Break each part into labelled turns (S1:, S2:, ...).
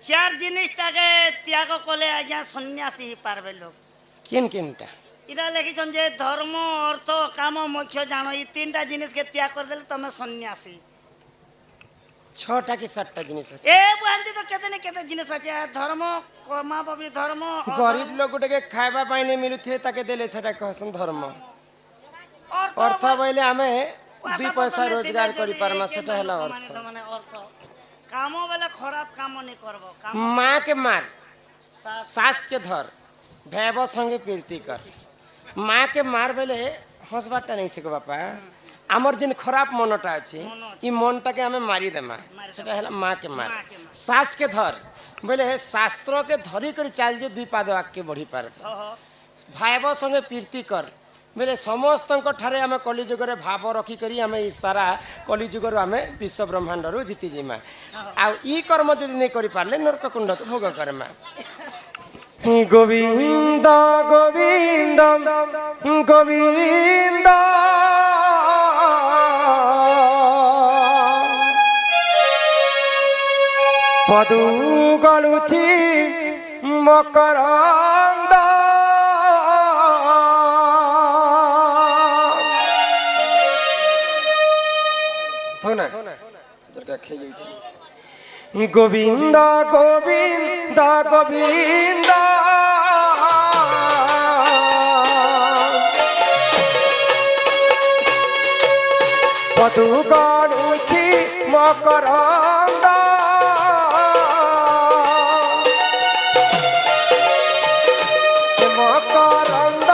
S1: चार जिनिसटाके त्याग कले आज्ञा सन्यासी ही पारबे लोग
S2: किन किनटा
S1: इरा लिखिछन जे धर्म अर्थ काम मोक्ष जानो ई तीनटा जिनिस के त्याग कर देले तमे सन्यासी
S2: छटा कि सातटा जिनिस
S1: ए
S2: अछि
S1: बुआंती तो केते जिनिस আছে धर्म कर्मापि धर्म
S2: गरीब लोग गुटे के खाइबा पाई नहीं मिलुथे ताके देले सेटा कहसन धर्म अर्थ बोले आमे दुई पैसा रोजगार करी पारमा सेटा हला अर्थ
S1: माने अर्थ काम वाला खराब काम नहीं करबो काम
S2: माँ के मार सास के धर भैव संगे प्रीति कर माँ के मार बेले हंसबाटा नहीं सको बापा आमर जिन खराब मनटा अछि ई मनटा के हमें मारी देमा सेटा हला माँ के मार सास के धर बोले शास्त्र के धरी कर चाल जे दुई पाद आके बढ़ी पार भाइब संगे प्रीति कर बोले समस्त ठारे आम कलिजुग भाव रखिक आम सारा कलिजुग आम विश्व ब्रह्मांड रू जीति जीमा आई कर्म जदि नहीं कर पारे नरक कुंड को भोग करमा गोविंद गोविंद गोविंद पदु गलुची मकरंद गोविंद गोविंद गोविंद पदु गलुची मकरंद से मकरंद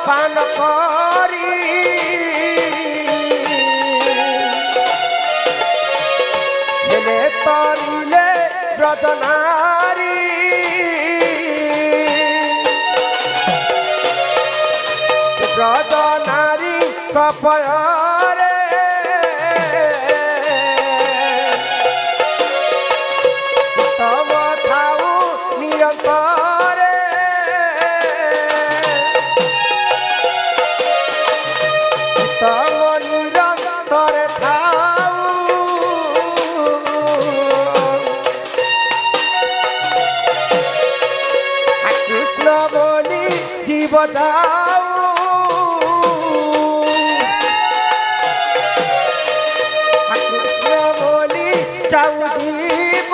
S2: पान करी तरिले ब्रजनारी से ब्रजनारी कपयारे चित्तव थाऊ निरंतरे चित्तव निरंतरे बोली जीव जाऊ कृष्ण बोली जाऊ जीव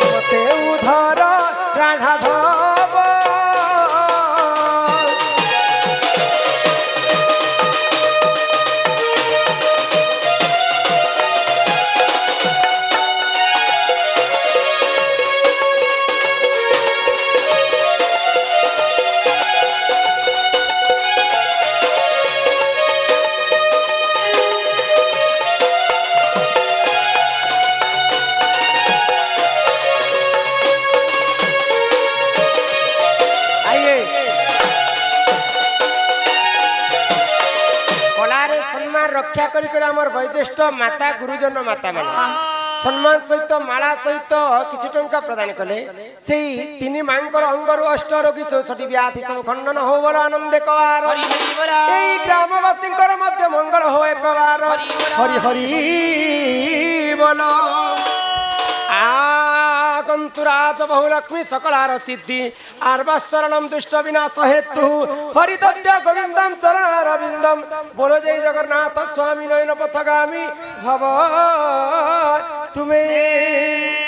S2: मते उधर राधा धब रक्षा कर वैज्येष्ठ माता गुरुजन माता मान सम्मान सहित माला सहित किछि टंका प्रदान कले से तीन मांकर अंगरु अष्ट रोगी 64 व्याधि सब खंडन हो बर आनंद एकबार एई ग्रामवासी मध्य मंगल हो एकबार हरि हरि बोलो आगंतुराज बहुलक्ष्मी सकलार सिद्धि आर्वाश्चरणम दुष्ट विनाश हेतु हरिदत्य गोविंदम चरणारविंदम बोलो जय जगन्नाथ स्वामी नयन पथगामी भव तुम्हें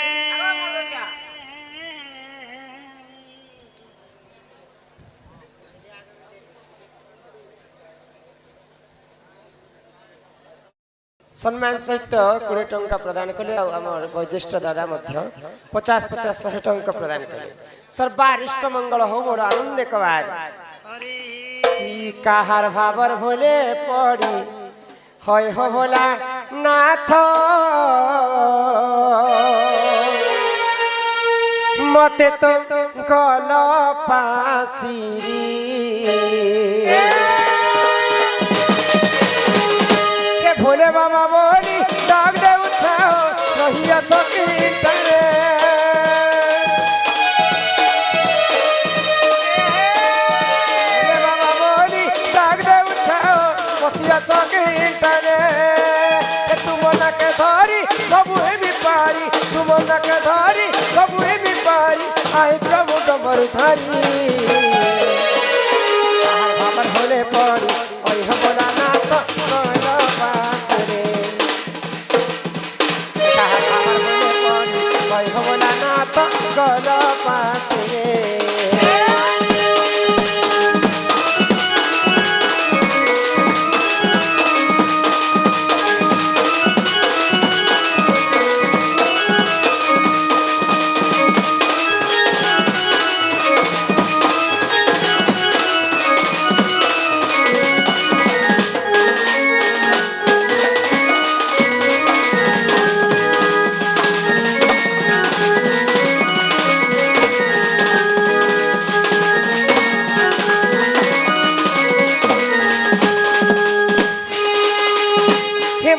S2: सम्मान सहित 20 टंका प्रदान कले वैज्येष्ठ दादा 50-50 100 टंका प्रदान कले सर्वारिष्ट मंगल हो मोर आनंद कबार काहार भावर भोले पड़ी होय हो भोला नाथ मते तो गल पासिरी भोले बाबा बोली डाक दे उठाओ रहिया चौकी तले भोले बाबा बोली डाक दे उठाओ बसिया चके इंटने तुम नके धरी कबू हेमी पारी तुम नके धरी कबू हेमी पारी आई प्रभु डमरू धारी बाबर होले पड़ी ओई हमना नाथ गल पास रे बाबर होले पड़ी ओई हमना नाथ गल पास रे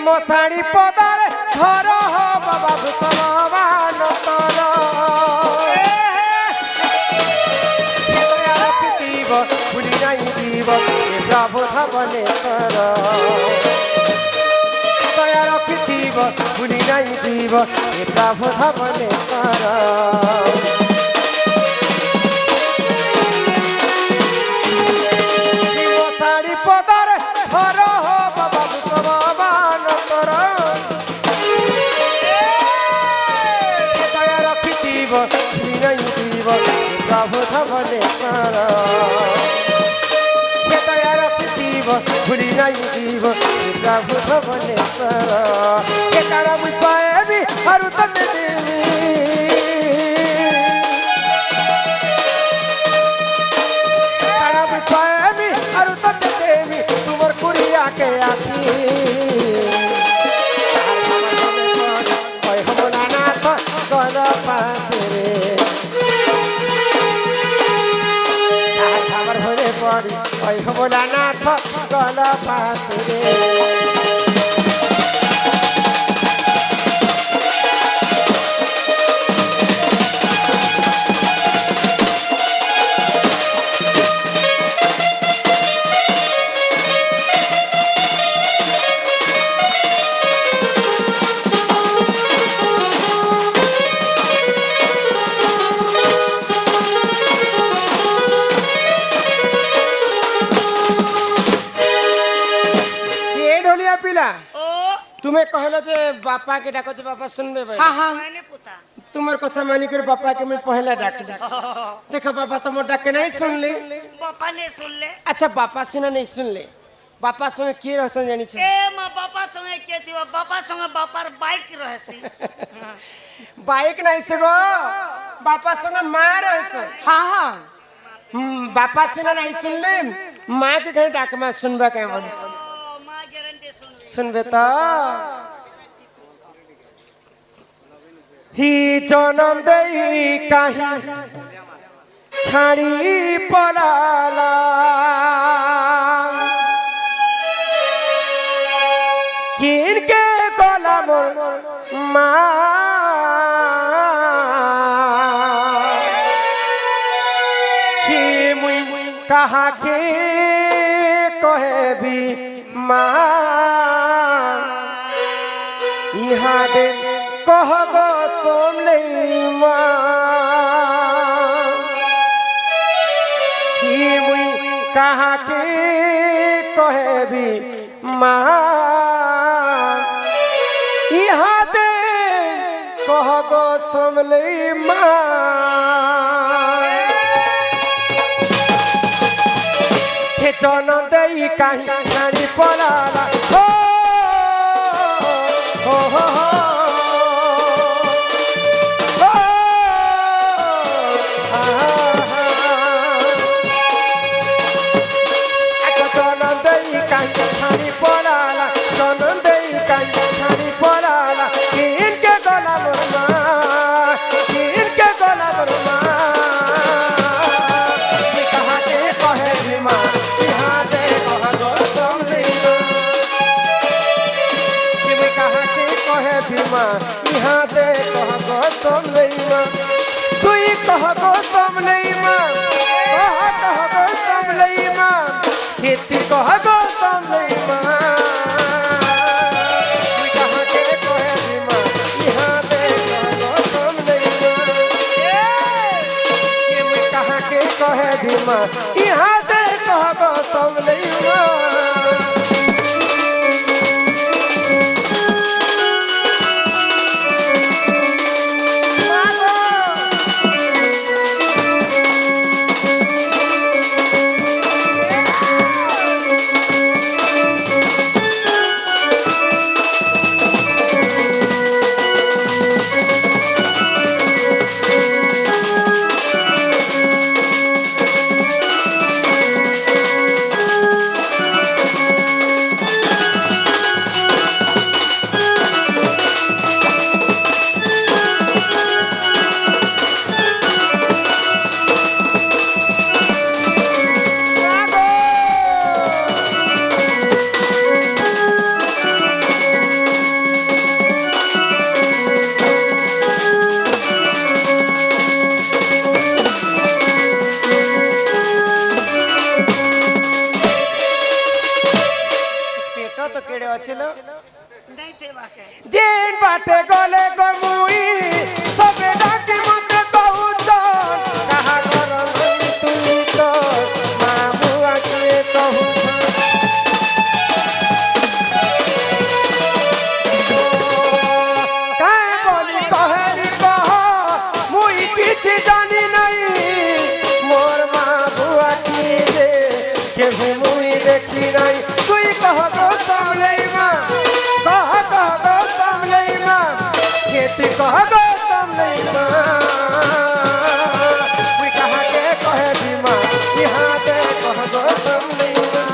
S2: मशाणी पदार घर हो बाबा भूषण तर भूली नहीं जीव प्रभु धवनेश्वर दया रखिव भूली नहीं जीव प्रभु धवनेश्वर मशाणी पदार घर हो बाबा भूषण प्रभु धवनेश्वर दया रखिव भूली नहीं जीव प्रभु धवनेश्वर के कारण मुझ पाएबी हरु तते देवी कारण मुझ पाएबी हरु तते देवी तुमर कुड़िया के आसी हमना नाथ गल पास रे पड़ी ओई हमना नाथ गल पास रे तुम्हें कहलो जे बापा के डाको जे बापा सुनबे भाई
S1: हाँ हाँ मैंने पुता
S2: तुम्हार कथा मानी कर बापा के मैं पहला डाक देखो बापा तो मोर डाक नहीं सुन ले
S1: बापा ने सुन ले
S2: अच्छा बापा सिना नहीं सुन ले बापा संगे के रहसन जानी छ
S1: ए मां बापा संगे के दिवा बापा संगे बापार बाइक रहसी
S2: बाइक नहीं सगो बापा संगे मां रहसन
S1: हाँ हाँ
S2: बापा सिना नहीं सुन ले मां के घर डाक में सुनबा के बोलिस
S1: मां गारंटी
S2: सुनबे तो ही जन्म देई काहे छाड़ी पड़ाला किन के गला मोर माँ कि मुई कहा के कहे भी माँ यहाँ दे कहबो सोमले कि मुई कहा के कहे भी माँ यहाँ दे कहबो सोमले माँ हे जनम देई काहे छाड़ी पड़ाला हो हो हो हो यहाँ दे कहबो समलैमा तुई कहबो समलैमा कहबो समलैमा खेती कहबो समलैमा माँ यहाँ दे कहगो समले माँ
S1: नहीं थे बाके
S2: जेन बाटे गले गमुई सबे डाके मत कहूच कहा करम तू तो मामुआ के कहूच काहे बोली कहली कह मुई किछि जानी नहीं मोर मामुआ की जे के भी मुई देखी नहीं तुई कह दो समले मां कह दो समले मां खेती कह दो समले मां कोई कहा के कहे भी मां यहाँ दे कह दो समले मां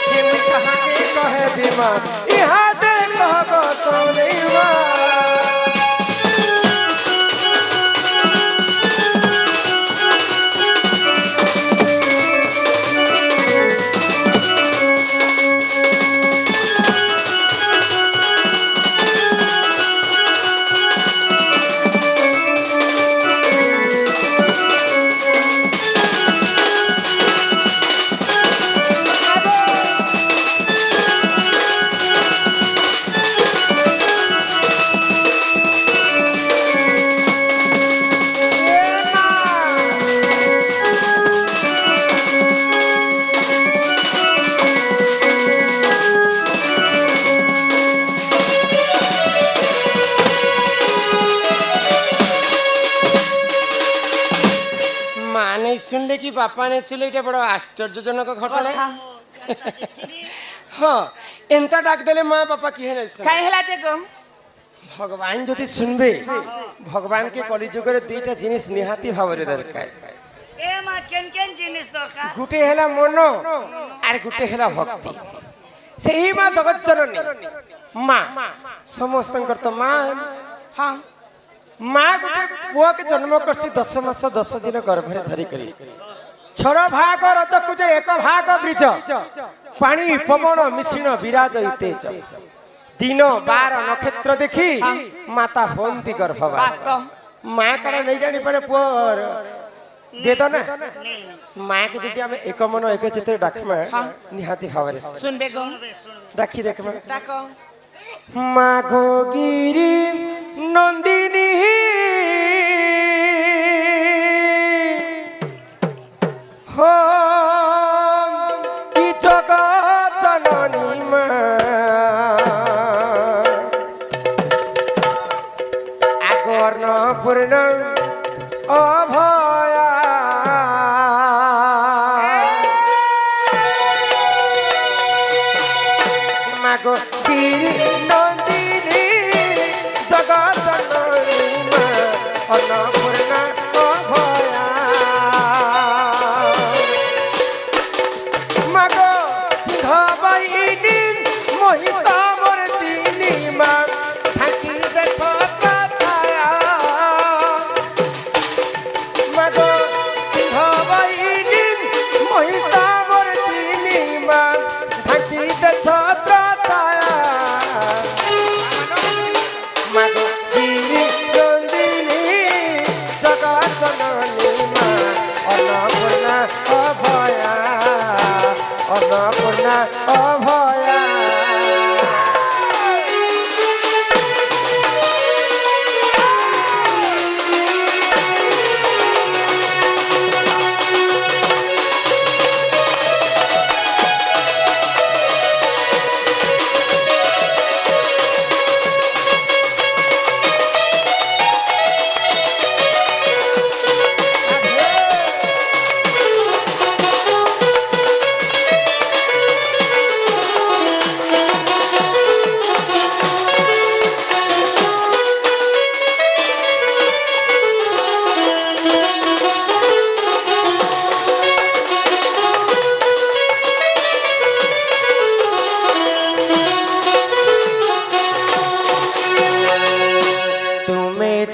S2: खेती कहा के कहे भी मां यहाँ दे कह दो समले मां सुनले कि बापा ने सुनले এটা বড় আশ্চর্যজনক ঘটনা হ্যাঁ এন্তা ডাক দিলে মা বাবা কি হেলে
S1: কাই হেলা যে গো
S2: ভগবান যদি শুনবে ভগবান কে কলিযুগরে দুইটা জিনিস নিহাতি ভাବରେ দরকার
S1: এ মা কেন কেন জিনিস দরকার
S2: গুটে হেলা মন আর গুটে হেলা ভক্তি সেই মা জগৎ জননী মা সমস্তঙ্কর তো মা হ্যাঁ माँ गोटे पुआ के जन्म करसी 10 मास 10 दिन गर्भरे धरी करी छड़ भाग रजकुजे एक भाग ब्रिज पानी पवन मिश्रण विराज तेज दिन 12 नक्षत्र देखी माता होंती गर्भवास माँ कड़ा नहीं जानी पारे पुअर वेदना माँ के जदि आमे एक मन एक चित्त डाकमा निहाती भावरे
S1: सुनबे गो
S2: डाकी देखमा डाको माघो गिरी नंदिनी हो कि जगत जननी मां आगर्न पूर्ण अभया माघो गिरी नंदिनी जगत जननी मां अन्नपूर्णा अभया मागो सिंहवाहिनी महिषामर्दिनी मां ढाकी दे छत्र छाया मागो सिंहवाहिनी महिषामर्दिनी मां ढाकी दे छत्र छाया मागो गिरी नंदिनी जगत जननी मां अन्नपूर्णा अभया अन्नपूर्णा अभया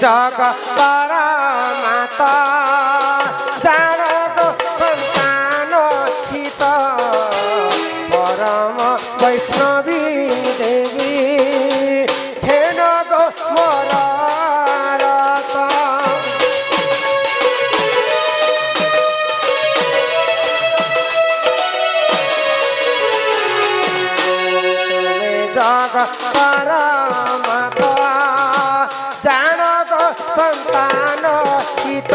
S2: জগতর মাতা জান গো সন্তান হিত পরম বৈষ্ণবী দেবী ঘেন গো মোর রত তুমি জগতর মাতা জান গো সন্তান হিত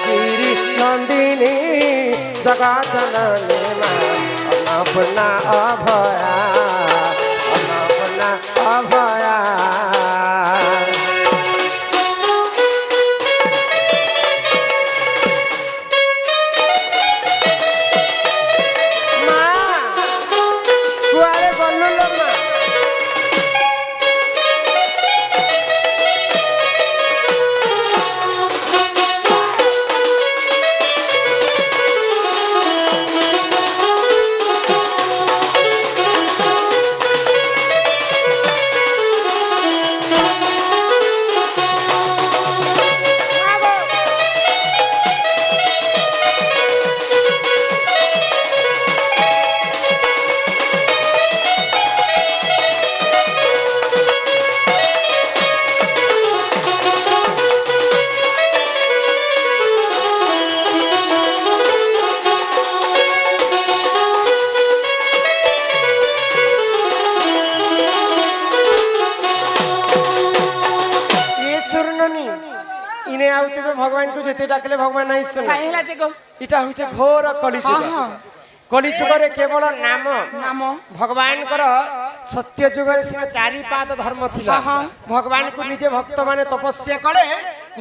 S2: গিরি নন্দিনী জগৎ জননী মা অন্নপূর্ণা অভয়া অন্নপূর্ণা অভয়া মা কুয়ারে গলু লো মা ইনে আউতিবে ভগবান কু যেতে ডাকলে ভগবান নাই শুনে
S3: কাই হেলা যে গো
S2: এটা হচ্ছে ঘোর কলিযুগ কলিযুগরে কেবল নাম
S3: নাম
S2: ভগবানଙ୍କର সত্য যুগরে সিনা চারি পাদ ধর্ম ଥିଲା ভগবানକୁ ନିଜେ ଭକ୍ତ ମାନେ ତପସ୍ୟା କଲେ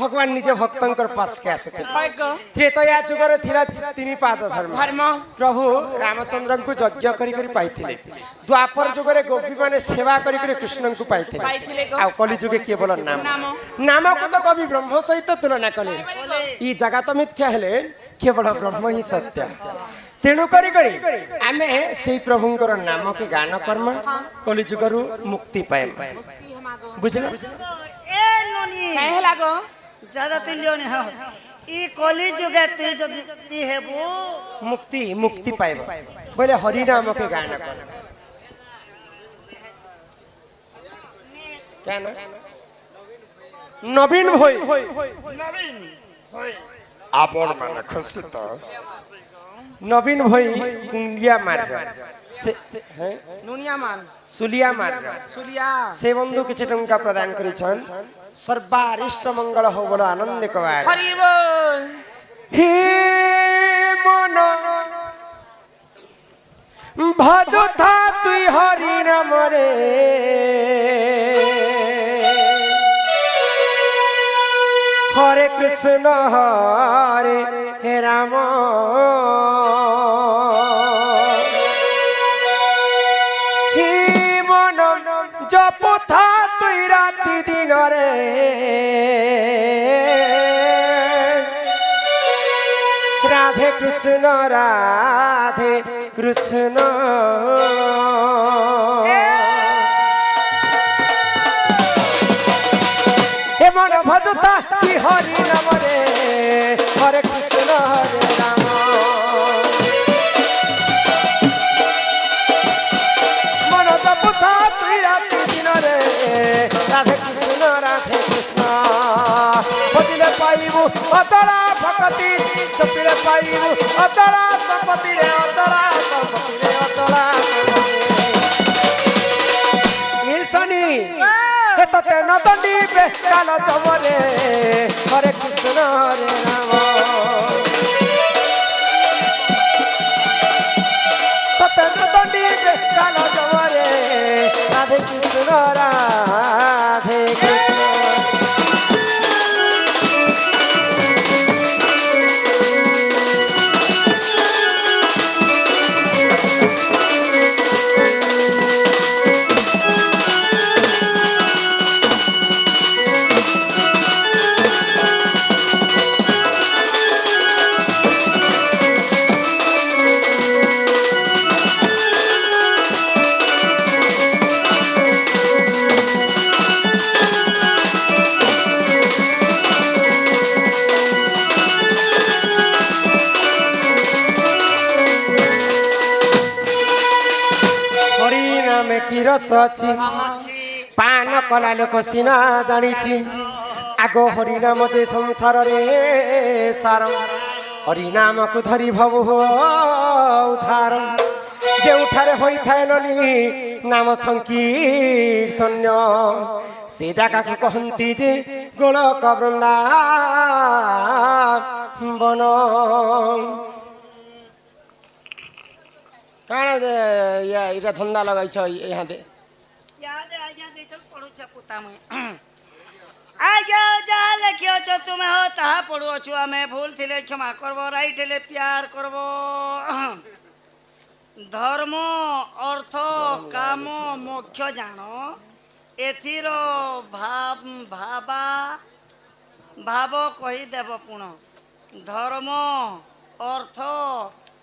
S2: ଭଗବାନ ନିଜେ ଭକ୍ତଙ୍କର ପାଶକେ ଆସୁଥିଲେ
S3: হয় গো
S2: ତ୍ରେତୟା ଯୁଗରେ ଥିଲା ତିନି ପାଦ ଧର୍ମ
S3: ধর্ম
S2: ପ୍ରଭୁ ରାମଚନ୍ଦ୍ରଙ୍କୁ ଯଜ୍ଞ କରି କରି ପାଇଥିଲେ ଦ୍ୱାପର ଯୁଗରେ ଗୋପୀ ମାନେ ସେବା କରି କରି କୃଷ୍ଣଙ୍କୁ ପାଇଥିଲେ
S3: ପାଇଥିଲେ ଗো
S2: ଆଉ କଲି ଯୁগে କେବଳ ନାମ
S3: নাম
S2: ନାମକୁ ତ କବି ବ୍ରହ୍ମ ସହିତ ତୁଳନା କଲେ ଇ ଜଗତ ମିଥ୍ୟା ହେଲେ କେବଳ ବ୍ରହ୍ମ ହିଁ ସତ୍ୟ ତେଣୁ କରି କରି ଆମେ ସେଇ ପ୍ରଭୁଙ୍କର ନାମକେ ଗାନ କର୍ମ କଲି ଯୁଗରୁ ମୁକ୍ତି ପାଇମ ବୁଝିଲ
S1: এ ননি
S3: কাই হেলা গো
S1: দাদা তুই লিওনি হ ই কলি যুগে তুই যদি তুই হেবু
S2: মুক্তি মুক্তি পাইব বলে হরি নামকে গান কর কেন নবীন ভই আপন মানে খুশি তো নবীন ভই কুঙ্গিয়া মার হ্যাঁ
S3: নুনিয়া মান
S2: সুলিয়া মার
S3: সুলিয়া
S2: সে বন্ধু কিছু টঙ্কা প্রদান করেছেন সর্বারিষ্ট মঙ্গল হো বলো আনন্দ কবার
S3: হরি বল
S2: হে মন ভজথা তুই হরি নামরে হরে কৃষ্ণ হরে হে রাম হে মন জপথা তুই রাতি দিনরে রাধে কৃষ্ণ রাধে কৃষ্ণ এমন ভজতা কি হরি নামরে হরে কৃষ্ণ হরে রাম মন জপথা তুই রাতি দিনরে রাধে কৃষ্ণ ভজিলে পাইবু অচলা ভকতি জপিলে পাইবু অচলা সম্পত্তি রে অচলা সম্পত্তি রে অচলা ঈশানী হেততে নদণ্ডী বেকাল চমরে হরে কৃষ্ণ হরে রাম ততে নদণ্ডী বেকাল চমরে রাধে কৃষ্ণ রাধে কৃষ্ণ কি রস ଅଛି ପାନ କଲା ଲୋକ ସିନା ଜାଣିଛି ଆଗ ହରିନାମ ଯେ ସଂସାରରେ ସାର ହରିନାମକୁ ଧରି ଭବ ଉଦ୍ଧାର ଯେଉଁଠାରେ ହୋଇଥାଏ ନନି ନାମ ସଂକୀର୍ତ୍ତନ୍ୟ ସେ ଜାଗାକୁ କହନ୍ତି ଯେ ଗୋଳକ ବୃନ୍ଦାବନ କାଣା ଯେ ଏଇଟା ଧନ୍ଦା ଲଗାଇଛ ଇହାଦେ
S1: याद आज्ञा देखल पढ़ू पुता मुई आज्ञा जहाँ लिखियो छो तुमे हो ताहा पढ़ू छु आमे भूल थिले क्षमा करबो राइट हेले प्यार करबो धर्म अर्थ काम मोक्ष जानो एथिर भाव कही देव पुण धर्म अर्थ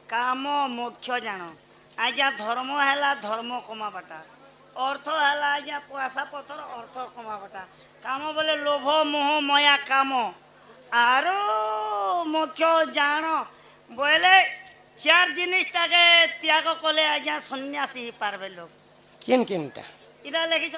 S1: काम मोक्ष जानो आज्ञा धर्म हैला धर्म कमाबाटा अर्थ हैला आज्ञा पैसा पथर अर्थ कमाबाटा काम बोले लोभ मोह माया काम आरो मोक्ष जान बोले चार जिनिसटाके त्याग कले आज्ञा सन्यासी ही पारबे लोग
S2: केन केनटा
S1: इरा लेखि